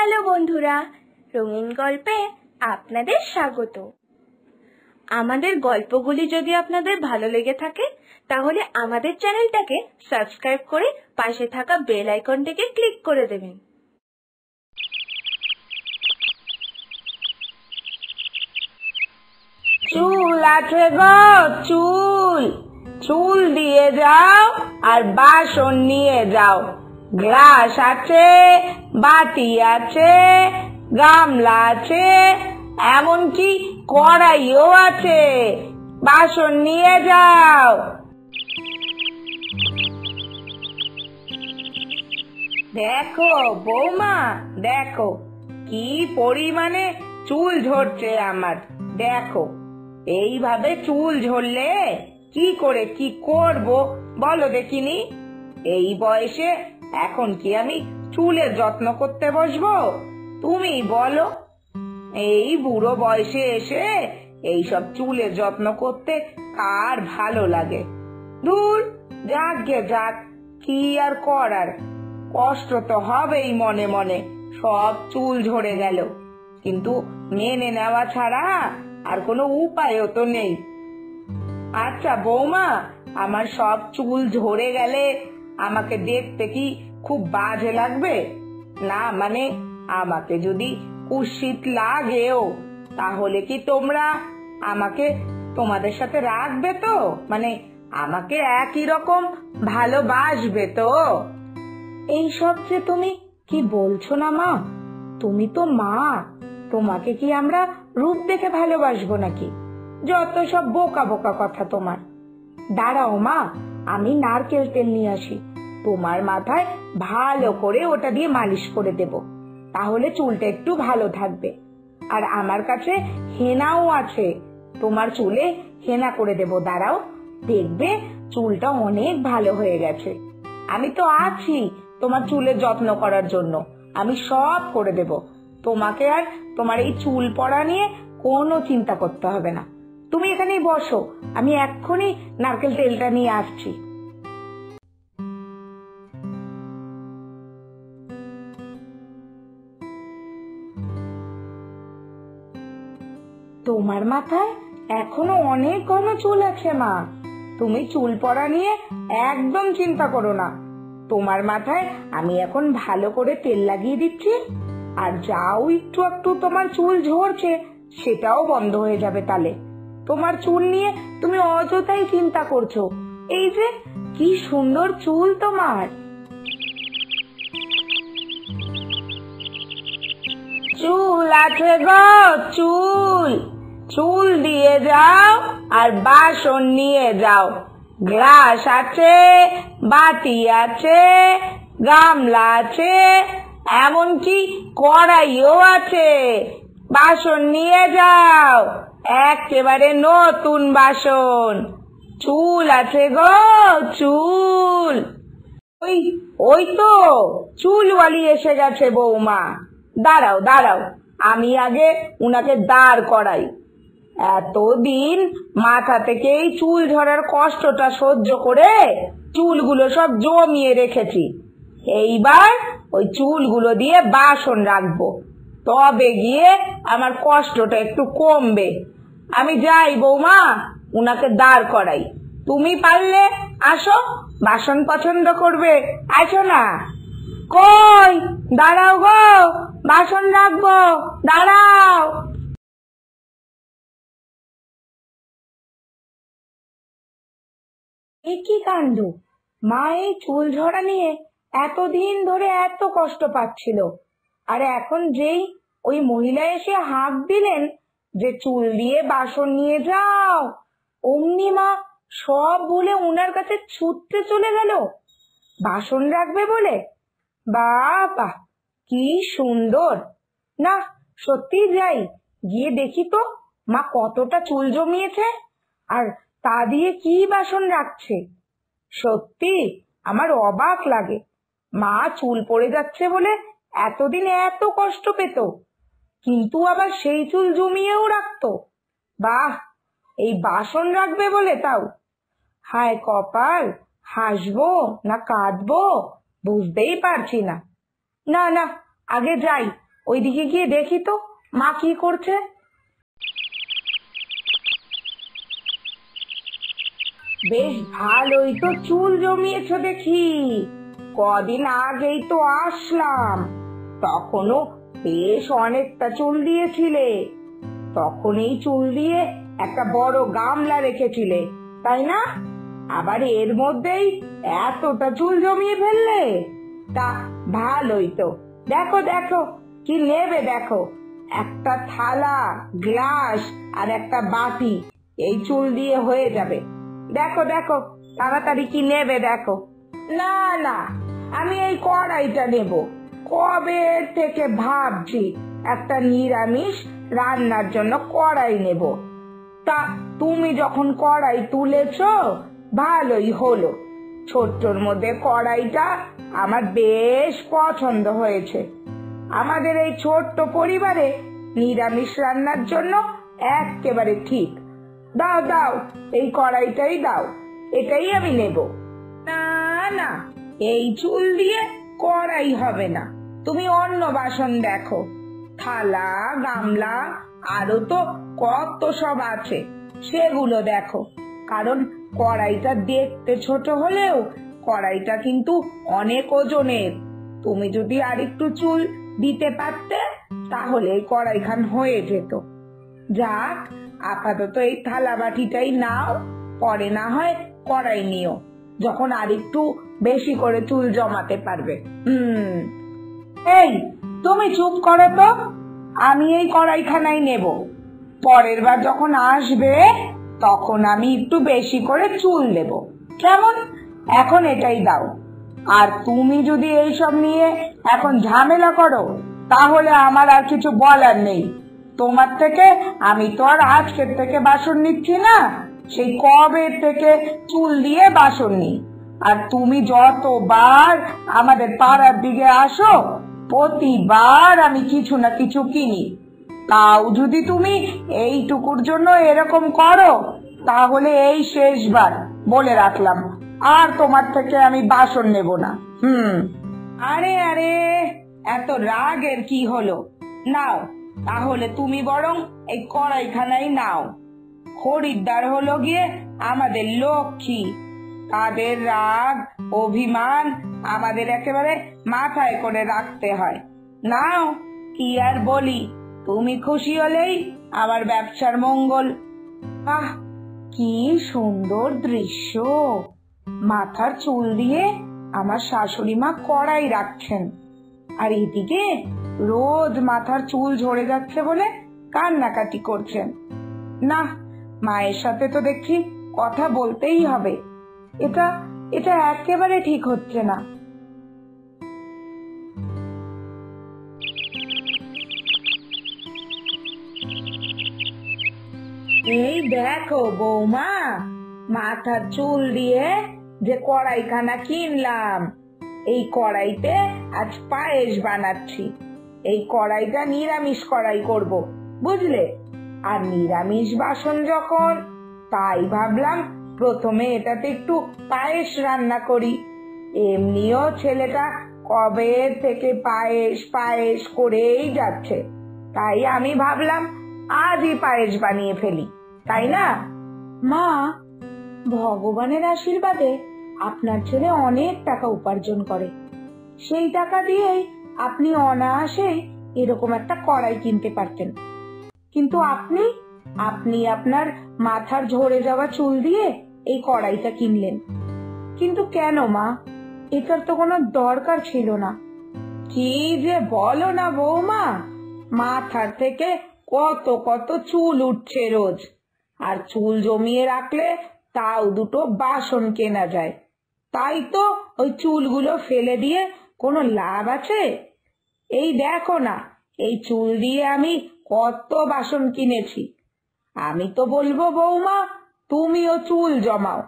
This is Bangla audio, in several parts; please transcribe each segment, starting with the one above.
হ্যালো বন্ধুরা, রঙিন গল্পে আপনাদের স্বাগত। আমাদের গল্পগুলি যদি আপনাদের ভালো লেগে থাকে তাহলে আমাদের চ্যানেলটাকে সাবস্ক্রাইব করে পাশে থাকা বেল আইকনটিকে ক্লিক করে দেবেন। চুল আছে গো, চুল চুল দিয়ে যাও আর বাসন নিয়ে যাও। গ্লাস আছে, বাটি আছে, গামলা আছে, এমনকি কড়াইও আছে। বাসন নিয়ে যাও। দেখো বৌমা, দেখো কি পরিমাণে চুল ঝরছে আমার। দেখো এইভাবে চুল ঝরলে কি করে কি করব বলো দেখিনি? এই বয়সে এখন কি আমি চুলের যত্ন করতে বসবো? তুমি বলো। এই বুড়ো বয়সে এসে এইসব চুলের যত্ন করতে কার ভালো লাগে? দূর, যাক গে যাক, কি আর করার। কষ্ট তো হবেই মনে মনে, সব চুল ঝরে গেল, কিন্তু মেনে নেওয়া ছাড়া আর কোনো উপায়ও তো নেই। আচ্ছা বৌমা, আমার সব চুল ঝরে গেলে আমাকে দেখতে কি খুব বাজে লাগবে? না মানে আমাকে যদি কুৎসিত লাগেও তাহলে কি তোমরা আমাকে তোমাদের সাথে রাখবে তো? মানে আমাকে একই রকম ভালোবাসবে তো? এইসব যে তুমি কি বলছো না মা? তুমি তো মা, তোমাকে কি আমরা রূপ দেখে ভালোবাসবো নাকি? যত সব বোকা বোকা কথা তোমার। দাঁড়াও মা, আমি নারকেল তেল নিয়ে আসি, তোমার মাথায় ভালো করে ওটা দিয়ে মালিশ করে দেব, তাহলে চুলটা একটু ভালো থাকবে। আর আমার কাছে হেনাও আছে, তোমার চুলে হেনা করে দেব। দাঁড়াও, দেখবে চুলটা অনেক ভালো হয়ে গেছে। আমি তো আছি তোমার চুলের যত্ন করার জন্য, আমি সব করে দেব। তোমাকে আর তোমার এই চুল পড়া নিয়ে কোনো চিন্তা করতে হবে না। তুমি এখানেই বসো, আমি এক্ষুনি নারকেল তেলটা নিয়ে আসছি। তোমার মাথায় এখনো অনেক ঘন চুল আছে মা, তুমি চুল পড়া নিয়ে একদম চিন্তা করো না। তোমার মাথায় আমি এখন ভালো করে তেল লাগিয়ে দিচ্ছি, আর যাও একটু একটু তোমার চুল ঝরছে সেটাও বন্ধ হয়ে যাবে। তাহলে তোমার চুল নিয়ে তুমি অযথাই চিন্তা করছো। এই যে কি সুন্দর চুল তোমার। চুল আছে গো, চুল চুল দিয়ে যাও আর বাসন নিয়ে যাও। গ্লাস আছে, বাটি আছে, গামলা আছে, এমনকি কড়াইও আছে। বাসন নিয়ে যাও, একেবারে নতুন বাসন। চুল আছে গো, চুল। ওই ওই তো চুলওয়ালি এসে গেছে বৌমা। দাঁড়াও দাঁড়াও, আমি আগে উনাকে দাঁড় করাই। এতদিন মাথা থেকে এই চুল ঝরার কষ্টটা সহ্য করে চুলগুলো সব জমিয়ে রেখেছি, এইবার ওই চুলগুলো দিয়ে বাসন রাখবো, তবে গিয়ে আমার কষ্টটা একটু কমবে। আমি যাই বৌমা, উনাকে দাঁড় করাই। তুমি পারলে আসো, বাসন পছন্দ করবে, আসো না। কই, দাঁড়াও গো, বাসন রাখবো, দাঁড়াও। এ কি কাণ্ড! মা এই চুল ঝরা নিয়ে এতদিন ধরে এত কষ্ট পাচ্ছিল, আর এখন যেই ওই মহিলা এসে হাঁক দিলেন যে চুল দিয়ে বাসন নিয়ে যাও, অমনি মা সব ভুলে উনার কাছে ছুটতে চলে গেল বাসন রাখবে বলে। বাবা কি সুন্দর! না সত্যি যাই, গিয়ে দেখি তো মা কতটা চুল জমিয়েছে, আর তা দিয়ে কি বাসন রাখছে। সত্যি আমার অবাক লাগে, মা চুল পড়ে যাচ্ছে বলে এতদিন এত কষ্ট পেত, কিন্তু আবার সেই চুল জমিয়েও রাখতো। বাহ, এই বাসন রাখবে বলে তাও! হায় কপাল, হাসবো না কাঁদবো বুঝতেই পারছি না। না না, আগে যাই, ওইদিকে গিয়ে দেখি তো মা কি করছে। বেশ ভালোই তো চুল জমিয়েছো দেখি। কদিন আগেই তো আসলাম, তখনও বেশ অনেকটা চুল দিয়েছিলে। তখন এই চুল দিয়ে একটা বড় গামলা রেখেছিলে, তাই না? আবার এর মধ্যেই এতটা চুল জমিয়ে ফেললে। তা ভালোই তো। দেখো দেখো কি নেবে, দেখো একটা থালা, গ্লাস আর একটা বাটি, এই চুল দিয়ে হয়ে যাবে। দেখো দেখো তাড়াতাড়ি কি নেবে দেখো। না না, আমি এই কড়াইটা নেব। কবে থেকে ভাবছি একটা নিরামিষ রান্নার জন্য কড়াই নেব। তা তুমি যখন কড়াই তুলেছো ভালোই হলো। ছোট্টর মধ্যে কড়াইটা আমার বেশ পছন্দ হয়েছে। আমাদের এই ছোট্ট পরিবারে নিরামিষ রান্নার জন্য একেবারে ঠিক। দাও দাও, এই কড়াইটাই দাও, এটাই আমি নেব। না না, এই চুল দিয়ে কড়াই হবে না। তুমি অন্য বাসন দেখো, থালা, গামলা আরো তো কত সব আছে, সেগুলো দেখো। কারণ কড়াইটা দেখতে ছোট হলেও কড়াইটা কিন্তু অনেক ওজনের। তুমি যদি আরেকটু চুল দিতে পারতে তাহলে এই কড়াইখান হয়ে যেত। যাক, আপাতত এই থালা বাটিটাই নাও, পরে না হয় কড়াই নিও, যখন আরেকটু বেশি করে চুল জমাতে পারবে। এই তুমি চুপ করো তো, আমি এই কড়াইখানাই নেব। পরের বার যখন আসবে তখন আমি একটু বেশি করে চুল দেব, কেমন? এখন এটাই দাও। আর তুমি যদি এইসব নিয়ে এখন ঝামেলা করো তাহলে আমার আর কিছু বলার নেই। তোমার থেকে আমি তো আর আজকের থেকে বাসন নিচ্ছি না, সেই কবে থেকে চুল দিয়ে বাসন নিই। আর তুমি যতবার আমাদের পাড়ার দিকে আসো প্রতিবার আমি কিছু না কিছু কিনি। তাও যদি তুমি এইটুকুর জন্য এরকম করো তাহলে এই শেষবার বলে রাখলাম, আর তোমার থেকে আমি বাসন নেব না। আরে আরে, এত রাগের কি হলো? নাও তাহলে তুমি বরং এই কড়াইখানাই নাও। খরিদ্দার হলো গিয়ে আমাদের লক্ষ্মী, তাদের রাগ অভিমান আমাদের একেবারে মাথায় করে রাখতে হয়। নাও, কি আর বলি, তুমি খুশি হলেই আমার ব্যবসার মঙ্গল। আহ, কি সুন্দর দৃশ্য! মাথার চুল দিয়ে আমার শাশুড়ি মা কড়াই রাখছেন, আর এদিকে রোজ মাথার চুল ঝরে যাচ্ছে বলে কান্নাকাটি করছেন। না, মায়ের সাথে তো দেখছি কথা বলতেই হবে। এটা এটা একেবারে ঠিক হচ্ছে না। এই দেখো বৌমা, মাথার চুল দিয়ে যে কড়াইখানা কিনলাম, এই কড়াইতে আজ পায়েস বানাচ্ছি। এই কড়াইটা নিরামিষ কড়াই করব, বুঝলে? আর নিরামিষ বাসন যখন, তাই ভাবলাম প্রথমে এটাতে একটু পায়েস রান্না করি। এমনিও ছেলেটা কবে থেকে পায়েস পায়েস করেই যাচ্ছে, তাই আমি ভাবলাম আজই পায়েস বানিয়ে ফেলি, তাই না? মা, ভগবানের আশীর্বাদে আপনার ছেলে অনেক টাকা উপার্জন করে। সেই টাকা দিয়েই আপনি অনায়াসেই এরকম একটা কড়াই কিনতে পারতেন, কিন্তু আপনি আপনি আপনার মাথার ঝরে যাওয়া চুল দিয়ে এই কড়াইটা কিনলেন। কিন্তু কেন মা? এটার তো কোনো দরকার ছিল না। কি যে বলো না বৌমা, মাথার থেকে কত কত চুল উঠছে রোজ, আর চুল জমিয়ে রাখলে তাও দুটো বাসন কেনা যায়। তাই তো ওই চুলগুলো ফেলে দিয়ে কোনো লাভ আছে? এই দেখো না, এই চুল দিয়ে আমি কত বাসন কিনেছি। আমি তো বলবো বৌমা, তুমিও চুল জমাও।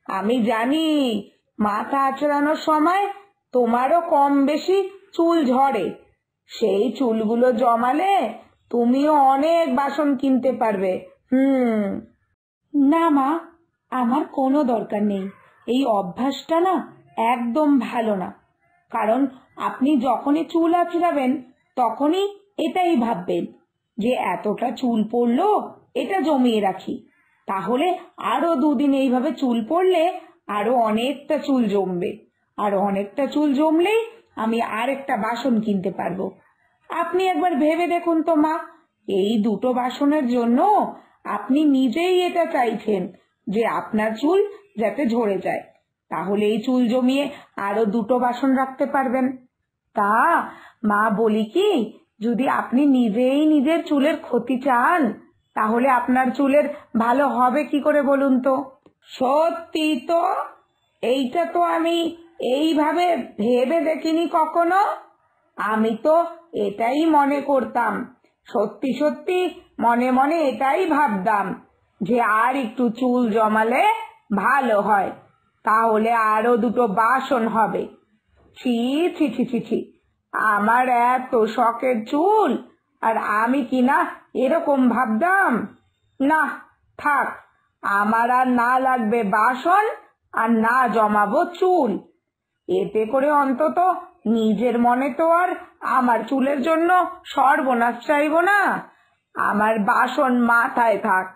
আমি জানি মাথা আঁচড়ানোর সময় তোমারও কম বেশি চুল ঝরে। সেই চুলগুলো জমালে তুমিও অনেক বাসন কিনতে পারবে। না মা, আমার কোনো দরকার নেই। এই অভ্যাসটা না একদম ভালো না। কারণ আপনি যখনই চুল আঁচড়াবেন তখনই এটাই ভাববেন যে এতটা চুল পড়লো, এটা জমিয়ে রাখি, তাহলে আরো 2 দিন এইভাবে চুল পড়লে আরো অনেকটা চুল জমবে, আর অনেকটা চুল জমলেই আমি আরেকটা বাসন কিনতে পারবো। আপনি একবার ভেবে দেখুন তো মা, এই 2টো বাসনের জন্য আপনি নিজেই এটা চাইছেন যে আপনার চুল যাতে ঝরে যায়, তাহলে এই চুল জমিয়ে আরো 2টো বাসন রাখতে পারবেন। তা মা বলি কি, যদি আপনি নিজেই নিজের চুলের ক্ষতি চান, তাহলে আপনার চুলের ভালো হবে কি করে বলুন তো? সত্যি তো, এইটা তো আমি এইভাবে ভেবে দেখিনি কখনো। আমি তো এটাই মনে করতাম, সত্যি সত্যি মনে মনে এটাই ভাবতাম যে আর একটু চুল জমালে ভালো হয়, তাহলে আরো 2টো বাসন হবে। ছি ছি ছি ছি ছি, আমার এত শখের চুল, আর আমি কিনা এরকম ভাবতাম। না, থাক, আমার আর না লাগবে বাসন, আর না জমাবো চুল। এতে করে অন্তত নিজের মনে তো আর আমার চুলের জন্য সর্বনাশ চাইবো না। আমার বাসন মাথায় থাক,